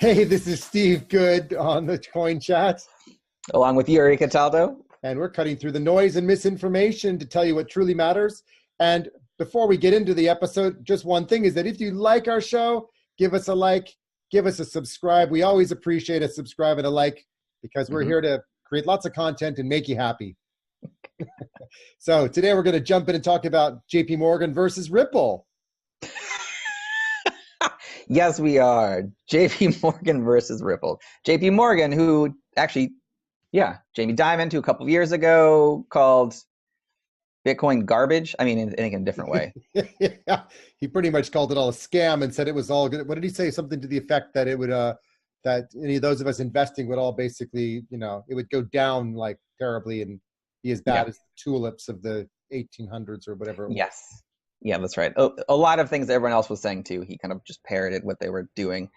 Hey, this is Steve Good on the Coin Chat. Along with Yuri Cataldo. And we're cutting through the noise and misinformation to tell you what truly matters. And before we get into the episode, just one thing is that if you like our show, give us a like, give us a subscribe. We always appreciate a subscribe and a like because we're here to create lots of content and make you happy. So today we're going to jump in and talk about JPMorgan versus Ripple. Yes, we are. JPMorgan versus Ripple. JPMorgan, who actually, Jamie Dimon, who a couple of years ago called Bitcoin garbage. I mean, in a different way. Yeah, he pretty much called it all a scam and said it was all good. What did he say? Something to the effect that it would, that any of those of us investing would all basically, it would go down like terribly and be as bad as the tulips of the 1800s or whatever. Yes. Yeah, that's right. A lot of things everyone else was saying too. He kind of just parroted what they were doing,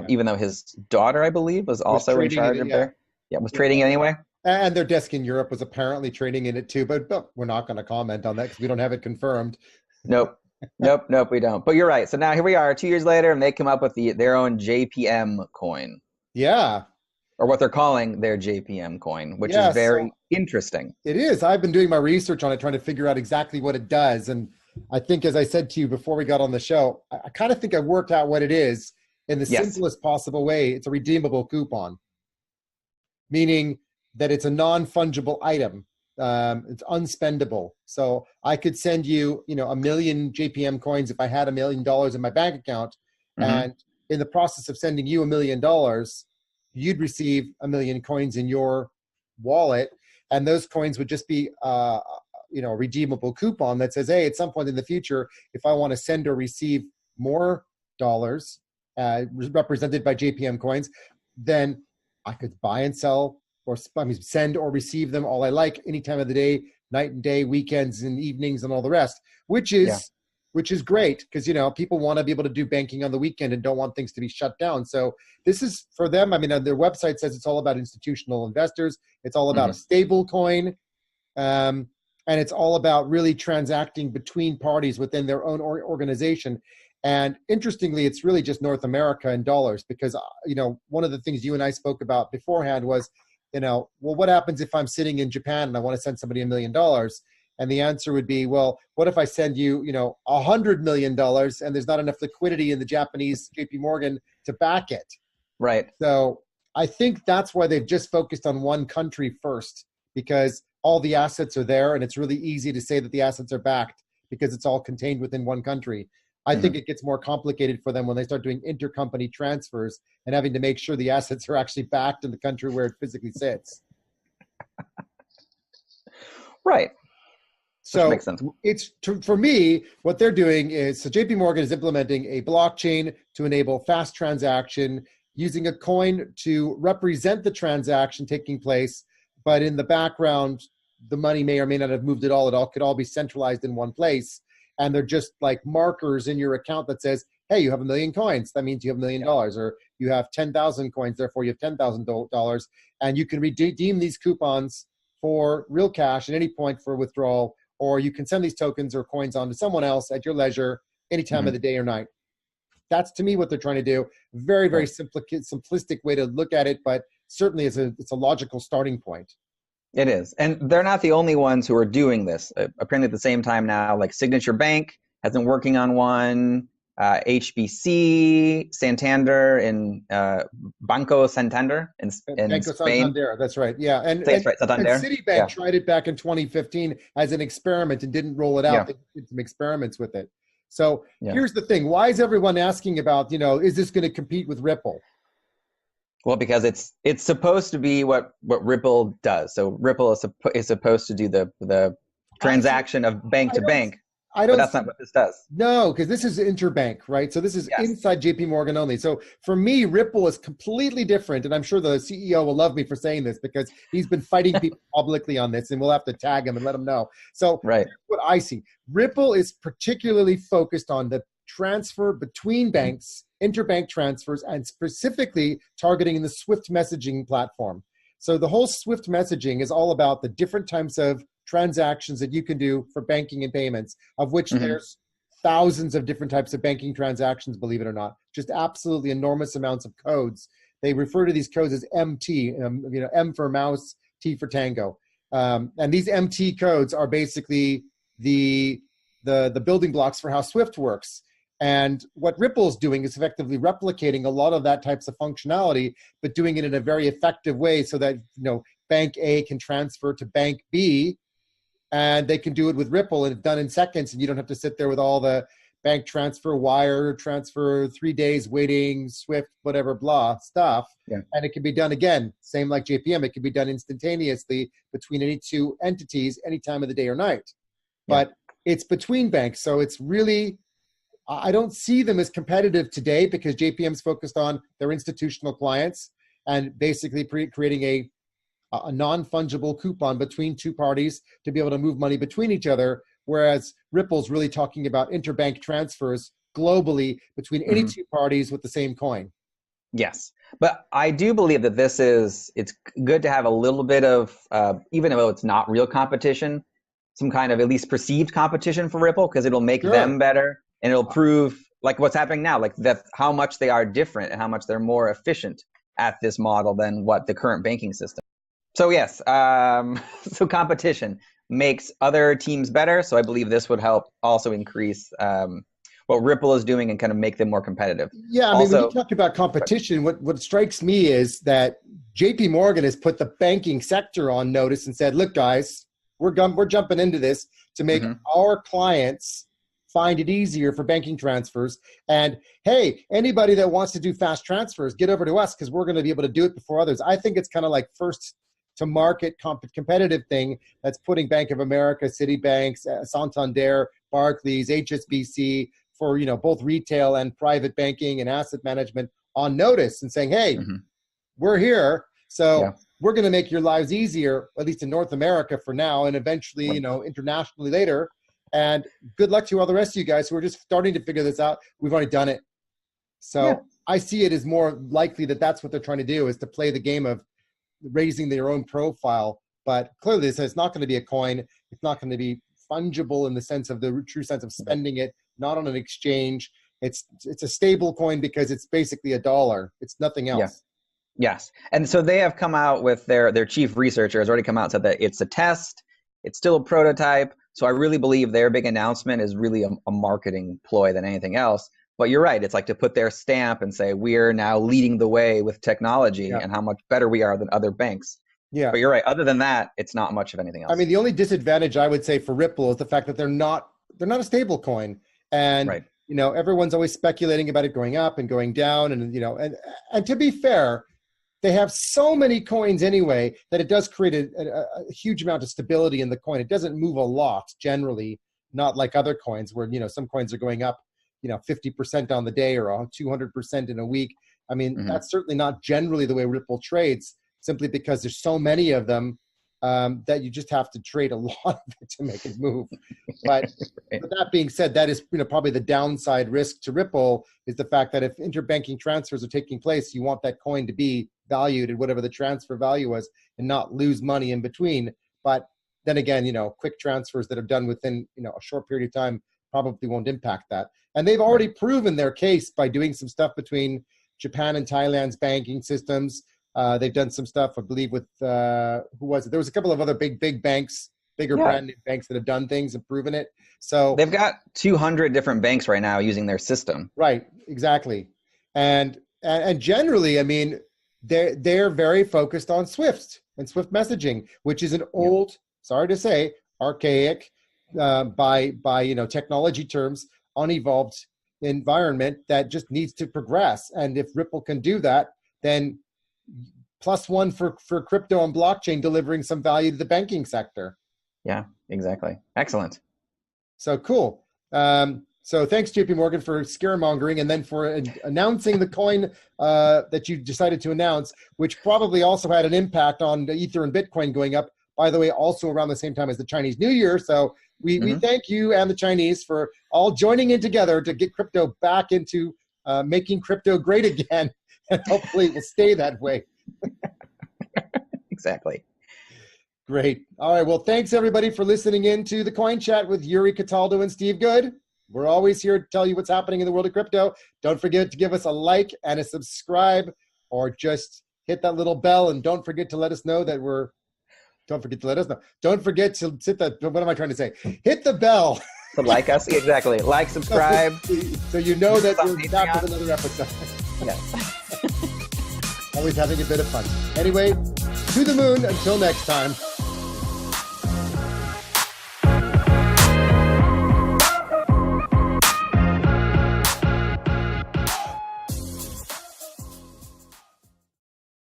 even though his daughter, I believe, was also in charge of their. Yeah, was trading anyway. And their desk in Europe was apparently trading in it too, but we're not going to comment on that because we don't have it confirmed. Nope, we don't. But you're right. So now here we are 2 years later, and they come up with their own JPM coin. Yeah. Or what they're calling their JPM coin, which is very interesting. It is. I've been doing my research on it, trying to figure out exactly what it does. And I think, as I said to you before we got on the show, I kind of think I worked out what it is in the simplest possible way. It's a redeemable coupon, meaning that it's a non-fungible item. It's unspendable. So I could send you, 1 million JPM coins if I had $1 million in my bank account. And in the process of sending you $1 million, you'd receive 1 million coins in your wallet. And those coins would just be, a redeemable coupon that says, hey, at some point in the future, if I want to send or receive more dollars represented by JPM coins, then I could buy and sell or send or receive them all I like any time of the day, night and day, weekends and evenings and all the rest, which is great because, people want to be able to do banking on the weekend and don't want things to be shut down. So this is for them. I mean, their website says it's all about institutional investors. It's all about a stable coin. And it's all about really transacting between parties within their own organization. And interestingly, it's really just North America in dollars because, one of the things you and I spoke about beforehand was, well, what happens if I'm sitting in Japan and I want to send somebody $1 million? And the answer would be, well, what if I send you, $100 million and there's not enough liquidity in the Japanese JPMorgan to back it? Right. So I think that's why they've just focused on one country first, because all the assets are there and it's really easy to say that the assets are backed because it's all contained within one country. I think it gets more complicated for them when they start doing intercompany transfers and having to make sure the assets are actually backed in the country where it physically sits. Right. So makes sense. For me, what they're doing is, so JPMorgan is implementing a blockchain to enable fast transaction using a coin to represent the transaction taking place, but in the background, the money may or may not have moved at all. It all could all be centralized in one place. And they're just like markers in your account that says, hey, you have 1 million coins. That means you have $1 million. Or you have 10,000 coins, therefore you have $10,000. And you can redeem these coupons for real cash at any point for withdrawal, or you can send these tokens or coins on to someone else at your leisure any time of the day or night. That's, to me, what they're trying to do. Very, very simplistic way to look at it, but certainly it's a logical starting point. It is. And they're not the only ones who are doing this. Apparently at the same time now, like Signature Bank has been working on one, HBC, Santander, and Banco Santander in Spain. Santander, that's right. Yeah. And Citibank tried it back in 2015 as an experiment and didn't roll it out. They did some experiments with it. So here's the thing. Why is everyone asking about, is this going to compete with Ripple? Well, because it's supposed to be what Ripple does. So Ripple is supposed to do the transaction of bank to bank. But that's not what this does. No, because this is interbank, right? So this is inside JPMorgan only. So for me, Ripple is completely different. And I'm sure the CEO will love me for saying this because he's been fighting people publicly on this, and we'll have to tag him and let him know. So here's what I see. Ripple is particularly focused on the transfer between banks, interbank transfers, and specifically targeting the Swift messaging platform. So the whole Swift messaging is all about the different types of transactions that you can do for banking and payments, of which there's thousands of different types of banking transactions, believe it or not, just absolutely enormous amounts of codes. They refer to these codes as MT, M for mouse, T for tango. And these MT codes are basically the building blocks for how Swift works. And what Ripple's doing is effectively replicating a lot of that types of functionality, but doing it in a very effective way so that, bank A can transfer to bank B, and they can do it with Ripple, and it's done in seconds, and you don't have to sit there with all the bank transfer, wire transfer, 3 days waiting, Swift, whatever, blah stuff. Yeah. And it can be done again, same like JPM. It can be done instantaneously between any two entities, any time of the day or night. But it's between banks, so it's really, I don't see them as competitive today because JPM's focused on their institutional clients and basically creating a non-fungible coupon between two parties to be able to move money between each other, whereas Ripple's really talking about interbank transfers globally between any two parties with the same coin. Yes, but I do believe that it's good to have a little bit of, even though it's not real competition, some kind of at least perceived competition for Ripple, because it'll make them better. And it'll prove, like what's happening now, like that how much they are different and how much they're more efficient at this model than what the current banking system. So yes, so competition makes other teams better. So I believe this would help also increase what Ripple is doing and kind of make them more competitive. Yeah, I mean, when you talk about competition, what strikes me is that JPMorgan has put the banking sector on notice and said, look, guys, we're jumping into this to make our clients find it easier for banking transfers. And hey, anybody that wants to do fast transfers, get over to us because we're going to be able to do it before others. I think it's kind of like first to market competitive thing that's putting Bank of America, Citibank, Santander, Barclays, HSBC for both retail and private banking and asset management on notice and saying, hey, we're here. So we're going to make your lives easier, at least in North America for now, and eventually, internationally later. And good luck to all the rest of you guys who are just starting to figure this out. We've already done it. So I see it as more likely that that's what they're trying to do, is to play the game of raising their own profile. But clearly it's not going to be a coin. It's not going to be fungible in the sense of the true sense of spending it, not on an exchange. It's a stable coin because it's basically a dollar. It's nothing else. Yeah. Yes. And so they have come out with their chief researcher has already come out and said that it's a test. It's still a prototype. So I really believe their big announcement is really a marketing ploy than anything else. But you're right. It's like to put their stamp and say, we're now leading the way with technology and how much better we are than other banks. Yeah. But you're right. Other than that, it's not much of anything else. I mean, the only disadvantage I would say for Ripple is the fact that they're not a stable coin. And, everyone's always speculating about it going up and going down. And, and to be fair, they have so many coins anyway that it does create a huge amount of stability in the coin. It doesn't move a lot generally, not like other coins where, some coins are going up, 50% on the day or 200% in a week. I mean, that's certainly not generally the way Ripple trades, simply because there's so many of them that you just have to trade a lot of it to make it move. But, but that being said, that is probably the downside risk to Ripple, is the fact that if interbanking transfers are taking place, you want that coin to be valued at whatever the transfer value was and not lose money in between. But then again, quick transfers that are done within a short period of time probably won't impact that. And they've already proven their case by doing some stuff between Japan and Thailand's banking systems. They've done some stuff, I believe, with who was it? There was a couple of other big banks, bigger brand name banks that have done things and proven it. So they've got 200 different banks right now using their system. Right, exactly. And generally, I mean, they're very focused on Swift and Swift messaging, which is an old, sorry to say, archaic, by technology terms, unevolved environment that just needs to progress. And if Ripple can do that, then +1 for crypto and blockchain delivering some value to the banking sector. Yeah, exactly. Excellent. So cool. So thanks, JPMorgan, for scaremongering and then for announcing the coin that you decided to announce, which probably also had an impact on the Ether and Bitcoin going up, by the way, also around the same time as the Chinese New Year. So we thank you and the Chinese for all joining in together to get crypto back into making crypto great again. And hopefully it will stay that way. Exactly. Great. All right. Well, thanks everybody for listening in to the Coin Chat with Yuri, Cataldo, and Steve Good. We're always here to tell you what's happening in the world of crypto. Don't forget to give us a like and a subscribe, or just hit that little bell, and don't forget to let us know that we're, don't forget to let us know. Don't forget to hit that, what am I trying to say? Hit the bell. To like us, exactly. Like, subscribe. So you know that we're back with another episode. Yes. Always having a bit of fun. Anyway, to the moon. Until next time.